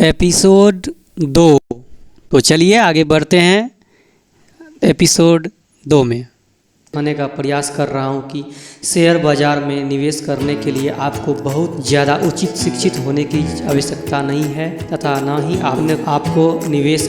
Episode 2। तो चलिए आगे बढ़ते हैं एपिसोड 2 में। होने का प्रयास कर रहा हूं कि शेयर बाज़ार में निवेश करने के लिए आपको बहुत ज़्यादा उचित शिक्षित होने की आवश्यकता नहीं है तथा ना ही आपको निवेश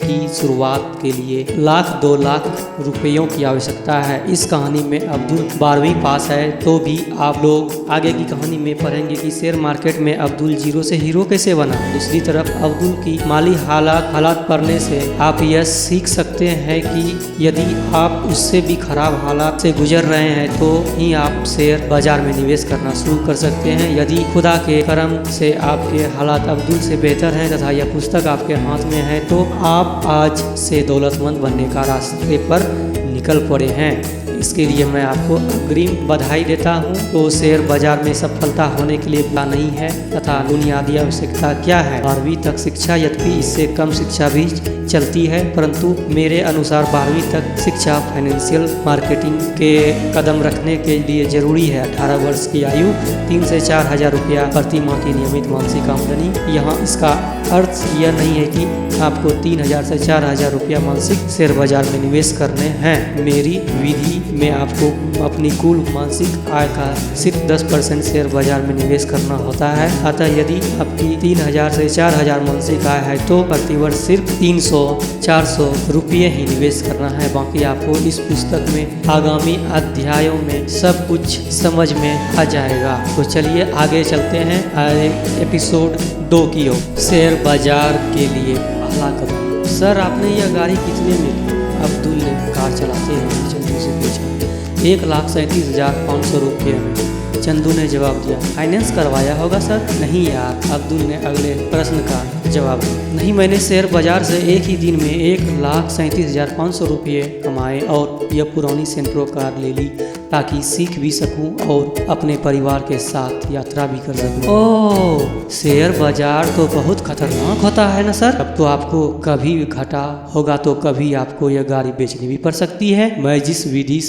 की शुरुआत के लिए 1-2 लाख रुपयों की आवश्यकता है। इस कहानी में अब्दुल 12वीं पास है तो भी आप लोग आगे की कहानी में पढ़ेंगे कि शेयर मार्केट में अब्दुल जीरो से हीरो कैसे बना। दूसरी तरफ अब्दुल की माली हालात पढ़ने से आप यह सीख सकते हैं कि यदि आप उससे भी खराब हालात से गुजर रहे हैं तो ही आप शेयर बाजार में निवेश करना शुरू कर सकते हैं। यदि खुदा के करम से आपके हालात अब्दुल से बेहतर हैं तथा यह पुस्तक आपके हाथ में है तो आप आज से दौलतमंद बनने का रास्ते पर निकल पड़े हैं। इसके लिए मैं आपको अग्रिम बधाई देता हूं। तो शेयर बाजार में सफलता होने के लिए क्या नहीं है तथा बुनियादी आवश्यकता क्या है। 12वीं तक शिक्षा, यद्यपि इससे कम शिक्षा भी चलती है, परंतु मेरे अनुसार 12वीं तक शिक्षा फाइनेंशियल मार्केटिंग के कदम रखने के लिए जरूरी है। 18 वर्ष की आयु, 3 से 4 हजार रुपया प्रति माह की नियमित मासिक आमदनी। यहाँ इसका अर्थ यह नहीं है कि आपको 3,000 से 4,000 रुपया मासिक शेयर बाजार में निवेश करने हैं। मेरी विधि में आपको अपनी कुल मासिक आय का सिर्फ 10% शेयर बाजार में निवेश करना होता है। अतः यदि आपकी 3,000 से 4,000 मासिक आय है तो प्रतिवर्ष सिर्फ 300-400 रुपये ही निवेश करना है। बाकी आपको इस पुस्तक में आगामी अध्यायों में सब कुछ समझ में आ जाएगा। तो चलिए आगे चलते हैं एपिसोड 2 की ओर। शेयर बाजार के लिए पहला कदम। सर, आपने यह गाड़ी कितने में ली? अब्दुल ने कार चलाते हुए चंदू से पूछा। 1,37,500 रुपये में, चंदू ने जवाब दिया। फाइनेंस करवाया होगा सर? नहीं यार, अब्दुल ने अगले प्रश्न का जवाब दिया। नहीं, मैंने शेयर बाजार से एक ही दिन में 1,37,500 रुपये कमाए और यह पुरानी सेंट्रो कार ले ली ताकि सीख भी सकूं और अपने परिवार के साथ यात्रा भी कर सकूं। ओह, शेयर बाजार तो बहुत खतरनाक होता है ना सर? अब तो आपको कभी घाटा होगा तो कभी आपको यह गाड़ी बेचनी भी पड़ सकती है। मैं जिस विधि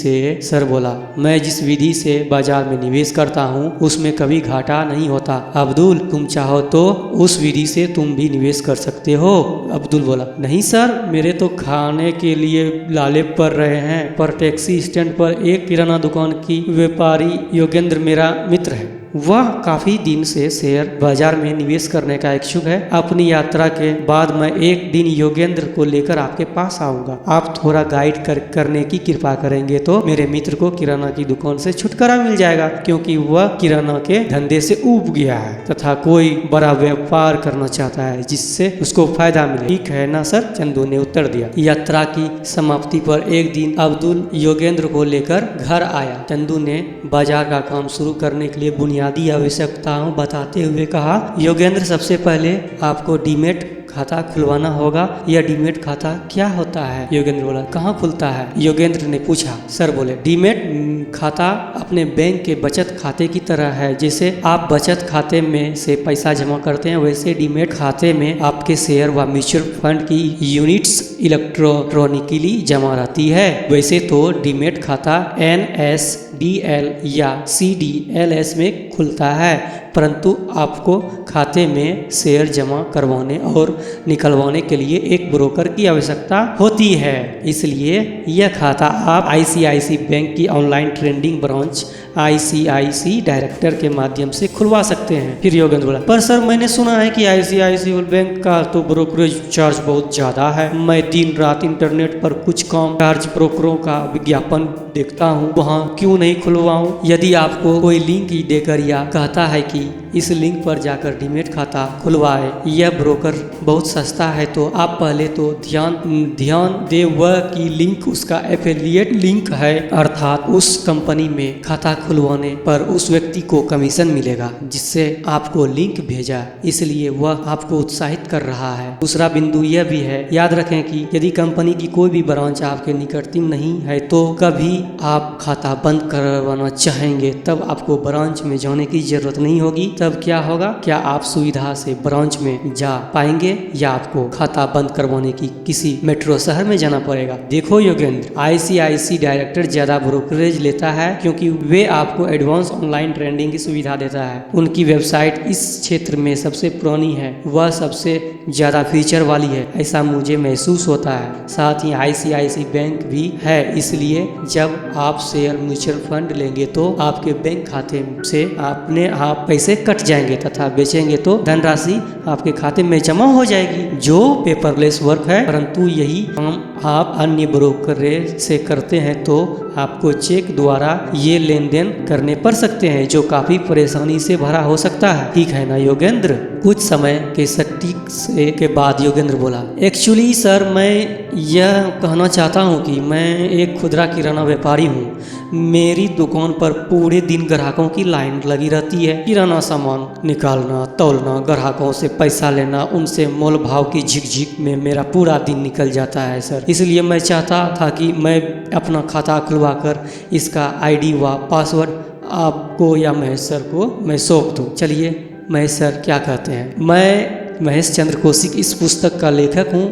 से बाजार में निवेश करता हूँ उसमें कभी घाटा नहीं होता। अब्दुल, तुम चाहो तो उस विधि से तुम भी निवेश कर सकते हो। अब्दुल बोला। नहीं सर, मेरे तो खाने के लिए लाले पड़ रहे हैं। पर टैक्सी स्टैंड पर एक किराना दुकान की व्यापारी योगेंद्र मेरा मित्र है। वह काफी दिन से शेयर बाजार में निवेश करने का इच्छुक है। अपनी यात्रा के बाद मैं एक दिन योगेंद्र को लेकर आपके पास आऊंगा। आप थोड़ा गाइड करने की कृपा करेंगे तो मेरे मित्र को किराना की दुकान से छुटकारा मिल जाएगा, क्योंकि वह किराना के धंधे से ऊब गया है तथा कोई बड़ा व्यापार करना चाहता है जिससे उसको फायदा मिले। ठीक है ना सर? चंदू ने उत्तर दिया। यात्रा की समाप्ति पर एक दिन अब्दुल योगेंद्र को लेकर घर आया। चंदू ने बाजार का काम शुरू करने के लिए बुनियादी आवश्यकताओं बताते हुए कहा। योगेंद्र, सबसे पहले आपको डीमेट खाता खुलवाना होगा। यह डीमेट खाता क्या होता है? योगेंद्र बोला। कहाँ खुलता है? योगेंद्र ने पूछा। सर बोले, डीमेट खाता अपने बैंक के बचत खाते की तरह है। जैसे आप बचत खाते में से पैसा जमा करते हैं, वैसे डीमेट खाते में आपके शेयर व म्यूचुअल फंड की यूनिट्स इलेक्ट्रॉनिकली जमा रहती है। वैसे तो डीमेट खाता NSDL या CDLS में खुलता है, परंतु आपको खाते में शेयर जमा करवाने और निकलवाने के लिए एक ब्रोकर की आवश्यकता होती है। इसलिए यह खाता आप ICICI बैंक की online trading branch ICICI director के माध्यम से खुलवा सकते हैं। फिर योगेंद्र बोला। पर सर, मैंने सुना है कि ICICI बैंक का तो ब्रोकरेज चार्ज बहुत ज्यादा है। मैं दिन रात इंटरनेट पर कुछ कम चार्ज ब्रोकरों का विज्ञापन देखता हूँ, वहाँ क्यों नहीं खुलवाऊं? यदि आपको कोई लिंक ही देकर या कहता है कि इस लिंक पर जाकर डीमेट खाता खुलवाए, यह ब्रोकर बहुत सस्ता है, तो आप पहले तो ध्यान दे वह की लिंक उसका एफिलिएट लिंक है, अर्थात उस कंपनी में खाता खुलवाने पर उस व्यक्ति को कमीशन मिलेगा जिससे आपको लिंक भेजा, इसलिए वह आपको उत्साहित कर रहा है। दूसरा बिंदु यह भी है, याद रखें कि यदि कंपनी की कोई भी ब्रांच आपके निकटतम नहीं है तो कभी आप खाता बंद करवाना चाहेंगे तब आपको ब्रांच में जाने की जरूरत नहीं होगी। होगी तब क्या होगा? क्या आप सुविधा से ब्रांच में जा पाएंगे या आपको खाता बंद करवाने की किसी मेट्रो शहर में जाना पड़ेगा? देखो योगेंद्र, ICICI डायरेक्टर ज्यादा ब्रोकरेज लेता है क्योंकि वे आपको एडवांस ऑनलाइन ट्रेडिंग की सुविधा देता है। उनकी वेबसाइट इस क्षेत्र में सबसे पुरानी है, वह सबसे ज्यादा फीचर वाली है, ऐसा मुझे महसूस होता है। साथ ही ICICI बैंक भी है, इसलिए जब आप शेयर म्यूचुअल फंड लेंगे तो आपके बैंक खाते से अपने आप पैसे कट जाएंगे तथा बेचेंगे तो धनराशि आपके खाते में जमा हो जाएगी, जो पेपरलेस वर्क है। परंतु यही काम आप अन्य ब्रोकरेज से करते हैं तो आपको चेक द्वारा ये लेन देन करने पड़ सकते हैं, जो काफी परेशानी से भरा हो सकता है। ठीक है ना योगेंद्र? कुछ समय के सटीक से के बाद योगेंद्र बोला, एक्चुअली सर मैं यह कहना चाहता हूँ कि मैं एक खुदरा किराना व्यापारी हूँ। मेरी दुकान पर पूरे दिन ग्राहकों की लाइन लगी रहती है। किराना सामान निकालना, तौलना, ग्राहकों से पैसा लेना, उनसे मोल भाव की झिकझिक में मेरा पूरा दिन निकल जाता है सर। इसलिए मैं चाहता था कि मैं अपना खाता खुलवाकर इसका ID व पासवर्ड आपको या महेश सर को मैं सौंप दूँ। चलिए महेश सर क्या कहते हैं? मैं महेश चंद्र कौशिक इस पुस्तक का लेखक हूँ।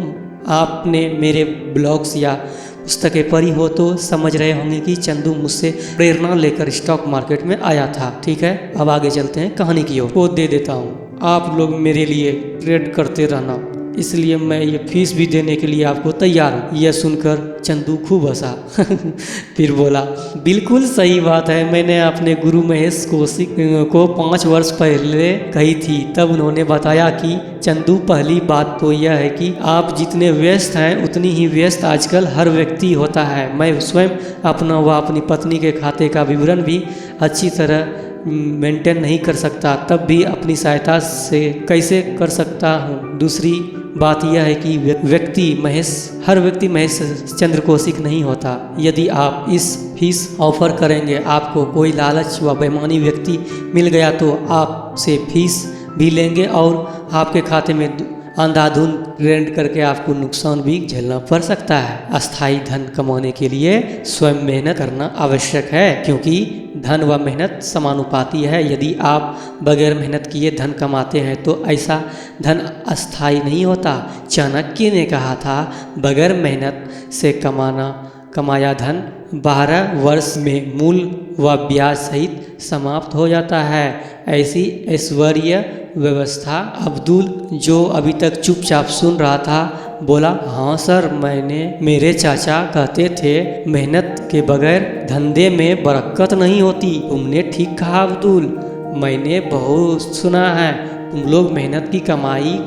आपने मेरे ब्लॉग्स या पुस्तकें पढ़ी हो तो समझ रहे होंगे कि चंदू मुझसे प्रेरणा लेकर स्टॉक मार्केट में आया था। ठीक है, अब आगे चलते हैं कहानी की ओर। वो दे देता हूँ, आप लोग मेरे लिए ट्रेड करते रहना, इसलिए मैं ये फीस भी देने के लिए आपको तैयार हूँ। यह सुनकर चंदू खूब हंसा फिर बोला, बिल्कुल सही बात है, मैंने अपने गुरु महेश कौशिक को 5 वर्ष पहले कही थी। तब उन्होंने बताया कि चंदू, पहली बात तो यह है कि आप जितने व्यस्त हैं उतनी ही व्यस्त आजकल हर व्यक्ति होता है। मैं स्वयं अपना व अपनी पत्नी के खाते का विवरण भी अच्छी तरह मेंटेन नहीं कर सकता, तब भी अपनी सहायता से कैसे कर सकता हूँ। दूसरी बात यह है कि हर व्यक्ति महेश चंद्र कौशिक नहीं होता। यदि आप इस फीस ऑफर करेंगे, आपको कोई लालच व बेईमानी व्यक्ति मिल गया तो आपसे फीस भी लेंगे और आपके खाते में अंधाधुंध ट्रेड करके आपको नुकसान भी झेलना पड़ सकता है। अस्थायी धन कमाने के लिए स्वयं मेहनत करना आवश्यक है, क्योंकि धन व मेहनत समानुपाती है। यदि आप बगैर मेहनत किए धन कमाते हैं तो ऐसा धन अस्थायी नहीं होता। चाणक्य ने कहा था, बगैर मेहनत से कमाया धन 12 वर्ष में मूल व ब्याज सहित समाप्त हो जाता है। ऐसी ऐश्वर्य व्यवस्था। अब्दुल, जो अभी तक चुपचाप सुन रहा था, बोला, हाँ सर, मेरे चाचा कहते थे मेहनत के बगैर धंधे में बरकत नहीं होती। तुमने ठीक कहा अब्दुल, मैंने बहुत सुना है तुम लोग मेहनत की कमाई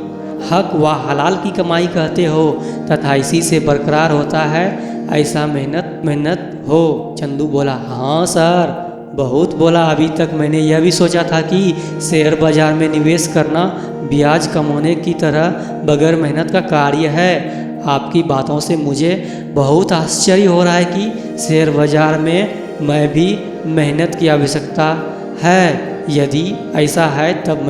हक व हलाल की कमाई कहते हो तथा इसी से बरकरार होता है। ऐसा मेहनत हो। चंदू बोला, हाँ सर, बहुत बोला। अभी तक मैंने यह भी सोचा था कि शेयर बाजार में निवेश करना ब्याज कमाने की तरह बगैर मेहनत का कार्य है। आपकी बातों से मुझे बहुत आश्चर्य हो रहा है कि शेयर बाजार में मैं भी मेहनत की आवश्यकता है। यदि ऐसा है तब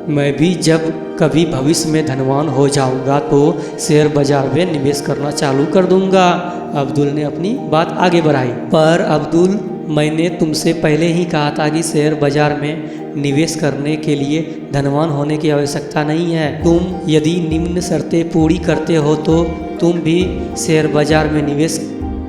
मैं भी जब कभी भविष्य में धनवान हो जाऊंगा तो शेयर बाजार में निवेश करना चालू कर दूंगा। अब्दुल ने अपनी बात आगे बढ़ाई। पर अब्दुल, मैंने तुमसे पहले ही कहा था कि शेयर बाजार में निवेश करने के लिए धनवान होने की आवश्यकता नहीं है। तुम यदि निम्न शर्तें पूरी करते हो तो तुम भी शेयर बाजार में निवेश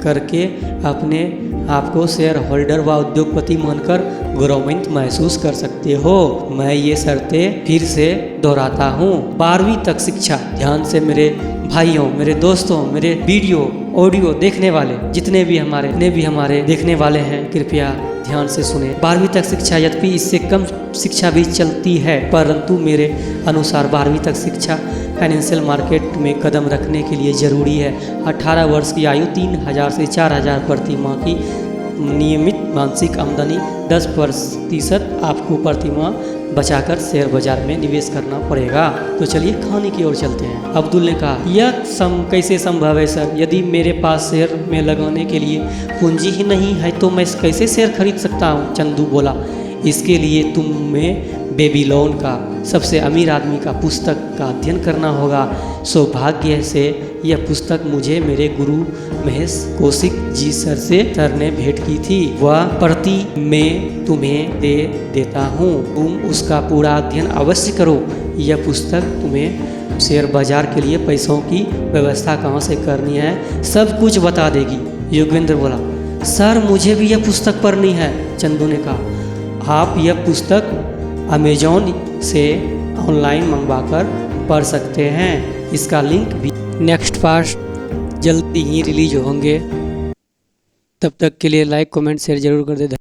करके अपने आपको शेयर होल्डर व उद्योगपति मानकर गौरवान्वित महसूस कर सकते हो। मैं ये शर्तें फिर से दोहराता हूँ। 12वीं तक शिक्षा। ध्यान से मेरे भाइयों, मेरे दोस्तों, मेरे वीडियो ऑडियो देखने वाले जितने भी हमारे देखने वाले हैं, कृपया ध्यान से सुने। 12वीं तक शिक्षा, यद्यपि इससे कम शिक्षा भी चलती है, परंतु मेरे अनुसार 12वीं तक शिक्षा फाइनेंशियल मार्केट में कदम रखने के लिए ज़रूरी है। 18 वर्ष की आयु 3000 से 4000 प्रति माह की नियमित मासिक आमदनी 10% आपको प्रति माह बचाकर शेयर बाजार में निवेश करना पड़ेगा। तो चलिए कहानी की ओर चलते हैं। अब्दुल ने कहा, यह कैसे संभव है सर? यदि मेरे पास शेयर में लगाने के लिए पूंजी ही नहीं है तो मैं कैसे शेयर खरीद सकता हूँ? चंदू बोला, इसके लिए तुम्हें बेबीलोन का सबसे अमीर आदमी का पुस्तक का अध्ययन करना होगा। सौभाग्य से यह पुस्तक मुझे मेरे गुरु महेश कौशिक जी सर ने भेंट की थी। वह प्रति मैं तुम्हें दे देता हूँ, तुम उसका पूरा अध्ययन अवश्य करो। यह पुस्तक तुम्हें शेयर बाजार के लिए पैसों की व्यवस्था कहाँ से करनी है सब कुछ बता देगी। योगेंद्र बोला, सर मुझे भी यह पुस्तक पढ़नी है। चंदू ने कहा, आप यह पुस्तक अमेजॉन से ऑनलाइन मंगवाकर पढ़ सकते हैं। इसका लिंक भी नेक्स्ट पार्ट जल्दी ही रिलीज होंगे। तब तक के लिए लाइक कमेंट शेयर जरूर कर दे।